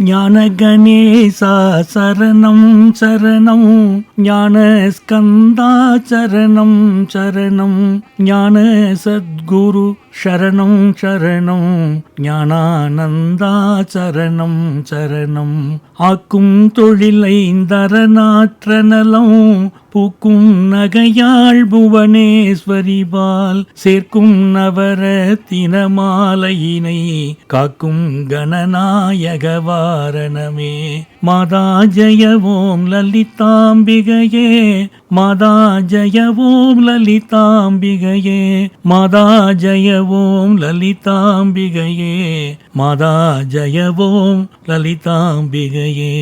ஞான கணேசா சரணம் சரணம், ஞான ஸ்கந்தா சரணம் சரணம், ஞான சத்குரு சரணம் சரணம், ஞானானந்தா சரணம் சரணம். ஆக்கும் தொழிலைந்தரநாற்ற நலம், பூக்கும் நகையாள் புவனேஸ்வரிபால், சேர்க்கும் நவரத்தின மாலையினை காக்கும் கணநாயக வாரணமே. மாதா ஜெய ஓம் லலிதாம்பிகையே, மாதா ஜெய ஓம் லலிதாம்பிகையே, மாதா ஜெய ஓம் லலிதாம்பிகையே, மாதா ஜெய ஓம் லலிதாம்பிகையே.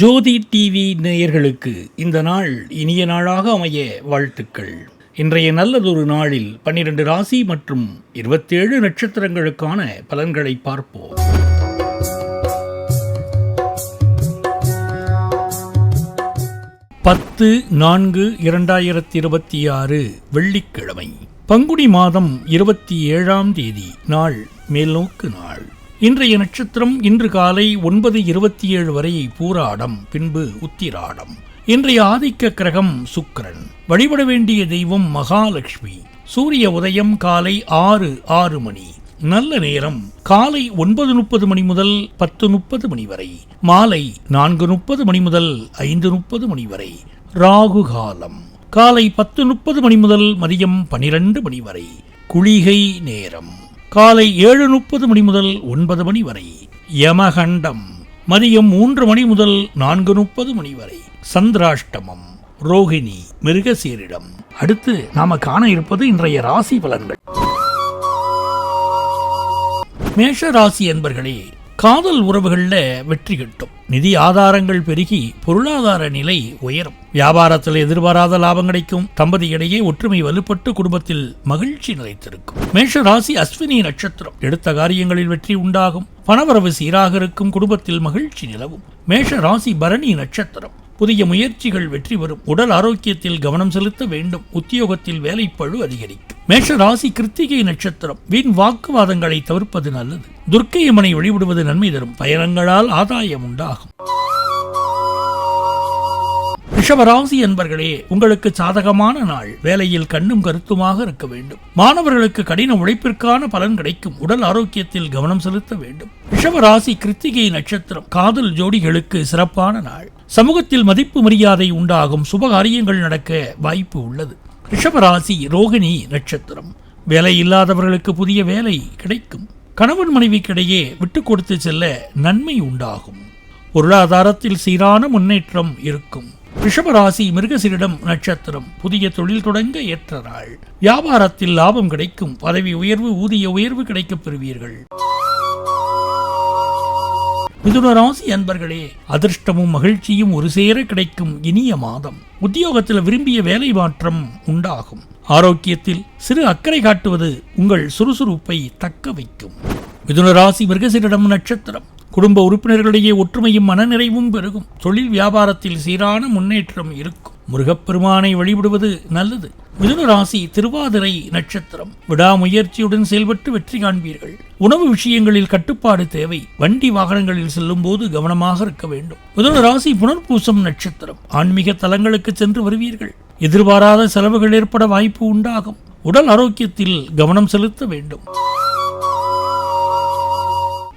ஜோதி டிவி நேயர்களுக்கு இந்த நாள் இனிய நாளாக அமைய வாழ்த்துக்கள். இன்றைய நல்லதொரு நாளில் 12 ராசி மற்றும் 27 நட்சத்திரங்களுக்கான பலன்களை பார்ப்போம். 10/4/2026 வெள்ளிக்கிழமை, பங்குனி மாதம் 27ஆம் தேதி, நாள் மேல்நோக்கு நாள். இன்றைய நட்சத்திரம் இன்று காலை 9:27 வரை பூராடம், பின்பு உத்திராடம். இன்றைய ஆதிக்க கிரகம் சுக்கிரன். வழிபட வேண்டிய தெய்வம் மகாலட்சுமி. சூரிய உதயம் காலை 6:06 மணி. நல்ல நேரம் காலை 9:30 மணி முதல் 10:30 மணி வரை, மாலை 4:30 மணி முதல் 5:30 மணி வரை. ராகு காலம் காலை 10:30 மணி முதல் மதியம் 12 மணி வரை. குளிகை நேரம் காலை 7:30 மணி முதல் 9 மணி வரை. யமகண்டம் மதியம் 3 மணி முதல் 4:30 மணி வரை. சந்திராஷ்டமம் ரோகிணி மிருகசீரிடம். அடுத்து நாம காண இருப்பது இன்றைய ராசி பலன்கள். மேஷ ராசி என்பர்களே, காதல் உறவுகள்ல வெற்றி கிட்டும். நிதி ஆதாரங்கள் பெருகி பொருளாதார நிலை உயரும். வியாபாரத்தில் எதிர்பாராத லாபம் கிடைக்கும். தம்பதியிடையே ஒற்றுமை வலுப்பட்டு குடும்பத்தில் மகிழ்ச்சி நிலைத்திருக்கும். மேஷ ராசி அஸ்வினி நட்சத்திரம். எடுத்த காரியங்களில் வெற்றி உண்டாகும். பணவரவு சீராக இருக்கும். குடும்பத்தில் மகிழ்ச்சி நிலவும். மேஷ ராசி பரணி நட்சத்திரம். புதிய முயற்சிகள் வெற்றி பெறும். உடல் ஆரோக்கியத்தில் கவனம் செலுத்த வேண்டும். உத்தியோகத்தில் வேலைப்பளு அதிகரிக்கும். மேஷ ராசி கிருத்திகை நட்சத்திரம். வீண் வாக்குவாதங்களை தவிர்ப்பது நல்லது. துர்க்கை அம்மனை வழிபடுவது நன்மை தரும். பயணங்களால் ஆதாயம் உண்டாகும். ரிஷபராசி என்பர்களே, உங்களுக்கு சாதகமான நாள். வேலையில் கண்ணும் கருத்துமாக இருக்க வேண்டும். மாணவர்களுக்கு கடின உழைப்பிற்கான பலன் கிடைக்கும். உடல் ஆரோக்கியத்தில் கவனம் செலுத்த வேண்டும். ரிஷபராசி கிருத்திகை நட்சத்திரம். காதல் ஜோடிகளுக்கு சிறப்பான நாள். சமூகத்தில் மதிப்பு மரியாதை உண்டாகும். சுபகாரியங்கள் நடக்க வாய்ப்பு உள்ளது. ரிஷபராசி ரோகிணி நட்சத்திரம். வேலை இல்லாதவர்களுக்கு புதிய வேலை கிடைக்கும். கணவன் மனைவிக்கிடையே விட்டு கொடுத்து செல்ல நன்மை உண்டாகும். பொருளாதாரத்தில் சீரான முன்னேற்றம் இருக்கும். ரிஷபராசி மிருகசீரிடம் நட்சத்திரம். புதிய தொழில் தொடங்க ஏற்ற நாள். வியாபாரத்தில் லாபம் கிடைக்கும். பதவி உயர்வு, ஊதிய உயர்வு கிடைக்கப் பெறுவீர்கள். மிதுன ராசி அன்பர்களே, அதிர்ஷ்டமும் மகிழ்ச்சியும் ஒரு சேர கிடைக்கும் இனிய மாதம். உத்தியோகத்தில் விரும்பிய வேலை மாற்றம் உண்டாகும். ஆரோக்கியத்தில் சிறு அக்கறை காட்டுவது உங்கள் சுறுசுறுப்பை தக்க வைக்கும். மிதுன ராசி மிருகசீரிடம் நட்சத்திரம். குடும்ப உறுப்பினர்களிடையே ஒற்றுமையும் மனநிறைவும் பெருகும். தொழில் வியாபாரத்தில் சீரான முன்னேற்றம் இருக்கும். முருகப்பெருமானை வழிபடுவது நல்லது. மிதுன ராசி திருவாதிரை நட்சத்திரம். விடாமுயற்சியுடன் செயல்பட்டு வெற்றி காண்பீர்கள். உணவு விஷயங்களில் கட்டுப்பாடு தேவை. வண்டி வாகனங்களில் செல்லும் போது கவனமாக இருக்க வேண்டும். மிதுன ராசி புனர்பூசம் நட்சத்திரம். ஆன்மீக தலங்களுக்கு சென்று வருவீர்கள். எதிர்பாராத செலவுகள் ஏற்பட வாய்ப்பு உண்டாகும். உடல் ஆரோக்கியத்தில் கவனம் செலுத்த வேண்டும்.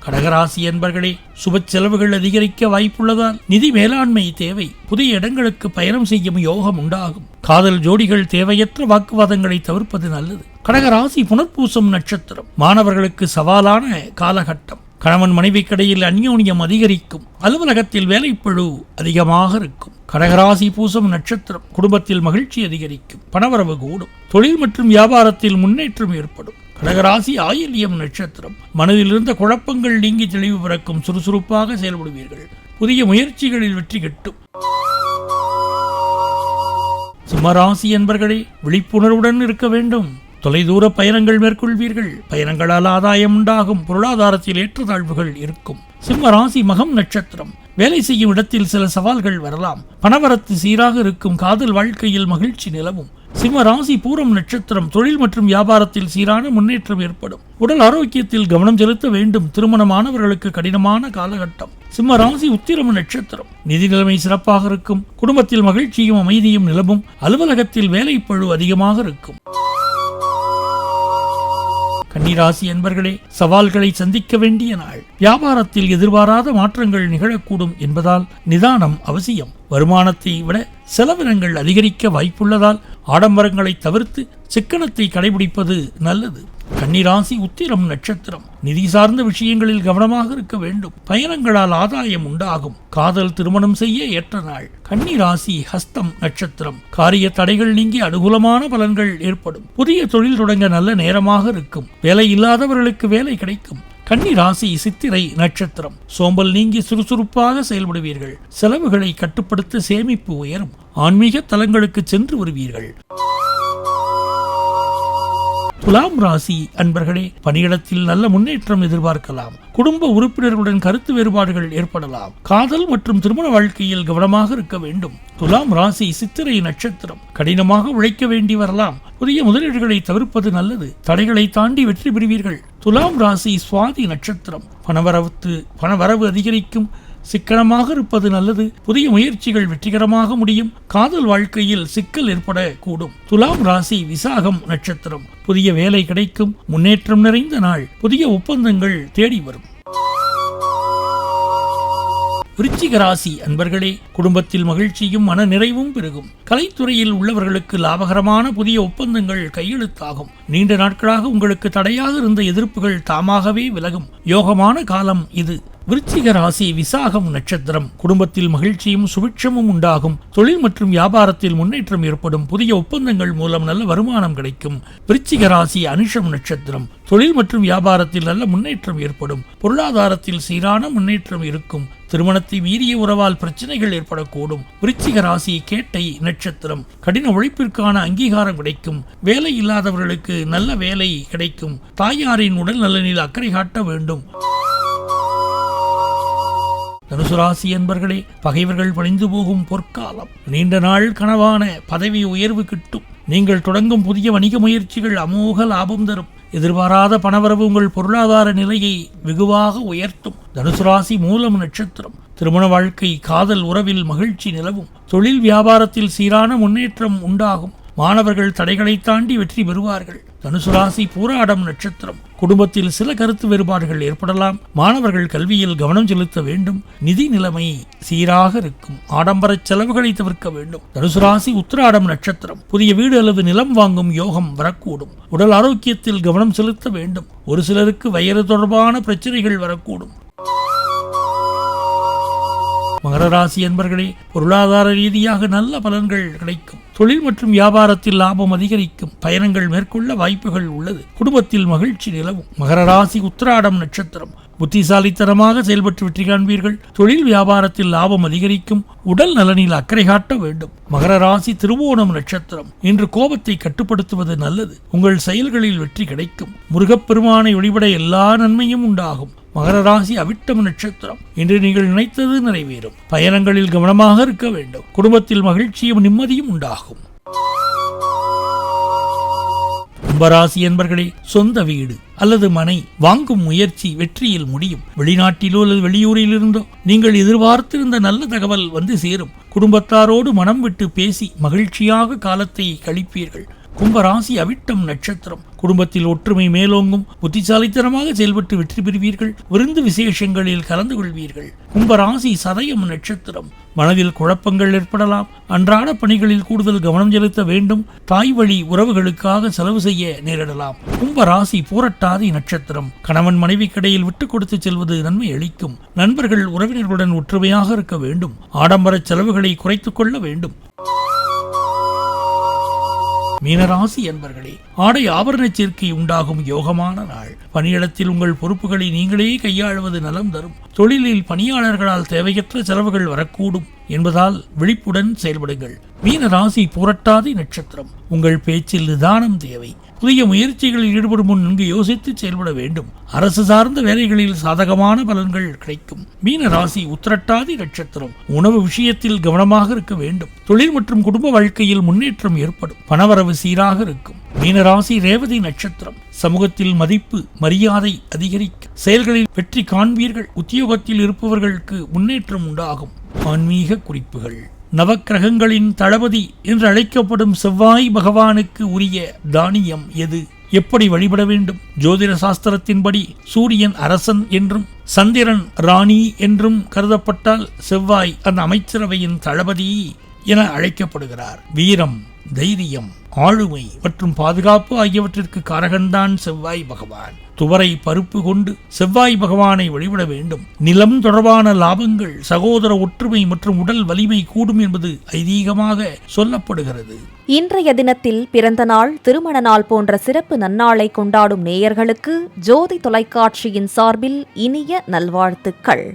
கடகராசி என்பர்களே, சுப செலவுகள் அதிகரிக்க வாய்ப்புள்ளதால் நிதி மேலாண்மை தேவை. புதிய இடங்களுக்கு பயணம் செய்யும் யோகம் உண்டாகும். காதல் ஜோடிகள் தேவையற்ற வாக்குவாதங்களை தவிர்ப்பது நல்லது. கடகராசி புனர்பூசம் நட்சத்திரம். மாணவர்களுக்கு சவாலான காலகட்டம். கணவன் மனைவிக்கிடையில் அந்யோன்யம் அதிகரிக்கும். அலுவலகத்தில் வேலைப்பளு அதிகமாக இருக்கும். கடகராசி பூசம் நட்சத்திரம். குடும்பத்தில் மகிழ்ச்சி அதிகரிக்கும். பணவரவு கூடும். தொழில் மற்றும் வியாபாரத்தில் முன்னேற்றம் ஏற்படும். கடகராசி ஆயில்யம் நட்சத்திரம். மனதில் இருந்த குழப்பங்கள் நீங்கி தெளிவு பிறக்கும். சுறுசுறுப்பாக செயல்படுவீர்கள். புதிய முயற்சிகளில் வெற்றி கிட்டும். சிம்மராசி என்பர்களே, விழிப்புணர்வுடன் இருக்க வேண்டும். தொலைதூர பயணங்கள் மேற்கொள்வீர்கள். பயணங்களால் ஆதாயம் உண்டாகும். பொருளாதாரத்தில் ஏற்றத்தாழ்வுகள் இருக்கும். சிம்ம ராசி மகம் நட்சத்திரம். வேலை செய்யும் இடத்தில் சில சவால்கள் வரலாம். பணவரத்து சீராக இருக்கும். காதல் வாழ்க்கையில் மகிழ்ச்சி நிலவும். சிம்ம ராசி பூரம் நட்சத்திரம். தொழில் மற்றும் வியாபாரத்தில் சீரான முன்னேற்றம் ஏற்படும். உடல் ஆரோக்கியத்தில் கவனம் செலுத்த வேண்டும். திருமணமானவர்களுக்கு கடினமான காலகட்டம். சிம்ம ராசி உத்திரம் நட்சத்திரம். நிதி நிலைமை சிறப்பாக இருக்கும். குடும்பத்தில் மகிழ்ச்சியும் அமைதியும் நிலவும். அலுவலகத்தில் வேலைப்பழு அதிகமாக இருக்கும். கன்னிராசி என்பர்களே, சவால்களை சந்திக்க வேண்டிய நாள். வியாபாரத்தில் எதிர்பாராத மாற்றங்கள் நிகழக்கூடும் என்பதால் நிதானம் அவசியம். வருமானத்தை விட செலவினங்கள் அதிகரிக்க வாய்ப்புள்ளதால் ஆடம்பரங்களை தவிர்த்து சிக்கனத்தை கடைபிடிப்பது நல்லது. கன்னிராசி உத்திரம் நட்சத்திரம். நிதி சார்ந்த விஷயங்களில் கவனமாக இருக்க வேண்டும். பயணங்களால் ஆதாயம் உண்டாகும். காதல் திருமணம் செய்ய ஏற்ற நாள். கன்னிராசி ஹஸ்தம் நட்சத்திரம். காரிய தடைகள் நீங்கி அனுகூலமான பலன்கள் ஏற்படும். புதிய தொழில் தொடங்க நல்ல நேரமாக இருக்கும். வேலை இல்லாதவர்களுக்கு வேலை கிடைக்கும். கன்னிராசி சித்திரை நட்சத்திரம். சோம்பல் நீங்கி சுறுசுறுப்பாக செயல்படுவீர்கள். செலவுகளை கட்டுப்படுத்த சேமிப்பு உயரும். ஆன்மீக தலங்களுக்கு சென்று வருவீர்கள். துலாம் ராசி அன்பர்களே, பணியிடத்தில் நல்ல முன்னேற்றம் எதிர்பார்க்கலாம். குடும்ப உறுப்பினர்களுடன் கருத்து வேறுபாடுகள் ஏற்படலாம். காதல் மற்றும் திருமண வாழ்க்கையில் கவனமாக இருக்க வேண்டும். துலாம் ராசி சித்திரை நட்சத்திரம். கடினமாக உழைக்க வேண்டி வரலாம். புதிய முதலீடுகளை தவிர்ப்பது நல்லது. தடைகளை தாண்டி வெற்றி பெறுவீர்கள். துலாம் ராசி சுவாதி நட்சத்திரம். பணவரவு அதிகரிக்கும். சிக்கனமாக இருப்பது நல்லது. புதிய முயற்சிகள் வெற்றிகரமாக முடியும். காதல் வாழ்க்கையில் சிக்கல் ஏற்படக்கூடும். துலாம் ராசி விசாகம் நட்சத்திரம். புதிய வேலை கிடைக்கும். முன்னேற்றம் நிறைந்த நாள். புதிய ஒப்பந்தங்கள் தேடி வரும். விருச்சிக ராசி அன்பர்களே, குடும்பத்தில் மகிழ்ச்சியும் மன நிறைவும் பெருகும். கலைத்துறையில் உள்ளவர்களுக்கு லாபகரமான புதிய ஒப்பந்தங்கள் கையெழுத்தாகும். நீண்ட நாட்களாக உங்களுக்கு தடையாக இருந்த எதிர்ப்புகள் தாமாகவே விலகும். யோகமான காலம் இது. விருச்சிக ராசி விசாகம் நட்சத்திரம். குடும்பத்தில் மகிழ்ச்சியும் சுபிட்சமும் உண்டாகும். தொழில் மற்றும் வியாபாரத்தில் முன்னேற்றம் ஏற்படும். புதிய ஒப்பந்தங்கள் மூலம் நல்ல வருமானம் கிடைக்கும். விருச்சிக ராசி அனுஷம் நட்சத்திரம். தொழில் மற்றும் வியாபாரத்தில் நல்ல முன்னேற்றம் ஏற்படும். பொருளாதாரத்தில் சீரான முன்னேற்றம் இருக்கும். திருமணத்தை மீறிய உறவால் பிரச்சனைகள் ஏற்படக்கூடும். விருச்சிக ராசி கேட்டை நட்சத்திரம். கடின உழைப்பிற்கான அங்கீகாரம் கிடைக்கும். வேலை இல்லாதவர்களுக்கு நல்ல வேலை கிடைக்கும். தாயாரின் உடல் நலனில் அக்கறை காட்ட வேண்டும். தனுசு ராசி என்பர்களே, பகைவர்கள் பணிந்து போகும் பொற்காலம். நீண்ட நாள் கனவான பதவி உயர்வு கிட்டும். நீங்கள் தொடங்கும் புதிய வணிக முயற்சிகள் அமோக லாபம் தரும். எதிர்பாராத பணவரவு உங்கள் பொருளாதார நிலையை வெகுவாக உயர்த்தும். தனுசு ராசி மூலம் நட்சத்திரம். திருமண வாழ்க்கை, காதல் உறவில் மகிழ்ச்சி நிலவும். தொழில் வியாபாரத்தில் சீரான முன்னேற்றம் உண்டாகும். மாணவர்கள் தடைகளை தாண்டி வெற்றி பெறுவார்கள். தனுசு ராசி பூராடம் நட்சத்திரம். குடும்பத்தில் சில கருத்து வேறுபாடுகள் ஏற்படலாம். மாணவர்கள் கல்வியில் கவனம் செலுத்த வேண்டும். நிதி நிலைமை சீராக இருக்கும். ஆடம்பர செலவுகளை தவிர்க்க வேண்டும். தனுசு ராசி உத்திராடம் நட்சத்திரம். புதிய வீடு அல்லது நிலம் வாங்கும் யோகம் வரக்கூடும். உடல் ஆரோக்கியத்தில் கவனம் செலுத்த வேண்டும். ஒரு சிலருக்கு வயிறு தொடர்பான பிரச்சனைகள் வரக்கூடும். மகர ராசி என்பர்களே, பொருளாதார ரீதியாக நல்ல பலன்கள் கிடைக்கும். தொழில் மற்றும் வியாபாரத்தில் லாபம் அதிகரிக்கும். பயணங்கள் மேற்கொள்ள வாய்ப்புகள் உள்ளது. குடும்பத்தில் மகிழ்ச்சி நிலவும். மகர ராசி உத்திராடம் நட்சத்திரம். புத்திசாலித்தனமாக செயல்பட்டு வெற்றி காண்பீர்கள். தொழில் வியாபாரத்தில் லாபம் அதிகரிக்கும். உடல் நலனில் அக்கறை காட்ட வேண்டும். மகர ராசி திருவோணம் நட்சத்திரம். இன்று கோபத்தை கட்டுப்படுத்துவது நல்லது. உங்கள் செயல்களில் வெற்றி கிடைக்கும். முருகப்பெருமானை வழிபட எல்லா நன்மையும் உண்டாகும். மகர ராசி அவிட்டம் நட்சத்திரம். இன்று நீங்கள் நினைத்தது நிறைவேறும். பயணங்களில் கவனமாக இருக்க வேண்டும். குடும்பத்தில் மகிழ்ச்சியும் நிம்மதியும் உண்டாகும். கும்பராசி என்பர்களே, சொந்த வீடு அல்லது மனை வாங்கும் முயற்சி வெற்றியில் முடியும். வெளிநாட்டிலோ அல்லது வெளியூரில் இருந்தோ நீங்கள் எதிர்பார்த்திருந்த நல்ல தகவல் வந்து சேரும். குடும்பத்தாரோடு மனம் விட்டு பேசி மகிழ்ச்சியாக காலத்தை கழிப்பீர்கள். கும்பராசி அவிட்டம் நட்சத்திரம். குடும்பத்தில் ஒற்றுமை மேலோங்கும். புத்திசாலித்தனமாக செயல்பட்டு வெற்றி பெறுவீர்கள். விருந்து விசேஷங்களில் கலந்து கொள்வீர்கள். கும்பராசி சதயம் நட்சத்திரம். மனதில் குழப்பங்கள் ஏற்படலாம். அன்றாட பணிகளில் கூடுதல் கவனம் செலுத்த வேண்டும். தாய் வழி உறவுகளுக்காக செலவு செய்ய நேரிடலாம். கும்பராசி பூரட்டாதி நட்சத்திரம். கணவன் மனைவிக்கிடையில் விட்டுக் கொடுத்து செல்வது நன்மை அளிக்கும். நண்பர்கள் உறவினர்களுடன் ஒற்றுமையாக இருக்க வேண்டும். ஆடம்பர செலவுகளை குறைத்துக் கொள்ள வேண்டும். மீனராசி என்பர்களே, ஆடை ஆபரண சேர்க்கை உண்டாகும் யோகமான நாள். பணியிடத்தில் உங்கள் பொறுப்புகளை நீங்களே கையாளுவது நலம் தரும். தொழிலில் பணியாளர்களால் தேவையற்ற செலவுகள் வரக்கூடும் என்பதால் விழிப்புடன் செயல்படுங்கள். மீன ராசி புரட்டாதி நட்சத்திரம். உங்கள் பேச்சில் நிதானம் தேவை. புதிய முயற்சிகளில் ஈடுபடும் முன் நன்கு யோசித்து செயல்பட வேண்டும். அரசு சார்ந்த வேலைகளில் சாதகமான பலன்கள் கிடைக்கும். மீன ராசி உத்திரட்டாதி நட்சத்திரம். உணவு விஷயத்தில் கவனமாக இருக்க வேண்டும். தொழில் மற்றும் குடும்ப வாழ்க்கையில் முன்னேற்றம் ஏற்படும். பணவரவு சீராக இருக்கும். மீனராசி ரேவதி நட்சத்திரம். சமூகத்தில் மதிப்பு மரியாதை அதிகரிக்கும். செயல்களில் வெற்றி காண்பீர்கள். உத்தியோகத்தில் இருப்பவர்களுக்கு முன்னேற்றம் உண்டாகும். ஆன்மீக குறிப்புகள். நவக்கிரகங்களின் தளபதி என்று அழைக்கப்படும் செவ்வாய் பகவானுக்கு உரிய தானியம் எது? எப்படி வழிபட வேண்டும்? ஜோதிட சாஸ்திரத்தின்படி சூரியன் அரசன் என்றும் சந்திரன் ராணி என்றும் கருதப்பட்டால் செவ்வாய் அந்த அமைச்சரவையின் தளபதி என அழைக்கப்படுகிறார். வீரம், தைரியம், ஆளுமை மற்றும் பாதுகாப்பு ஆகியவற்றிற்கு காரகன்தான் செவ்வாய் பகவான். துவரை பருப்பு கொண்டு செவ்வாய் பகவானை வழிபட வேண்டும். நிலம் தொடர்பான லாபங்கள், சகோதர ஒற்றுமை மற்றும் உடல் வலிமை கூடும் என்பது ஐதீகமாக சொல்லப்படுகிறது. இன்றைய தினத்தில் பிறந்த நாள், திருமண நாள் போன்ற சிறப்பு நன்னாளை கொண்டாடும் நேயர்களுக்கு ஜோதி தொலைக்காட்சியின் சார்பில் இனிய நல்வாழ்த்துக்கள்.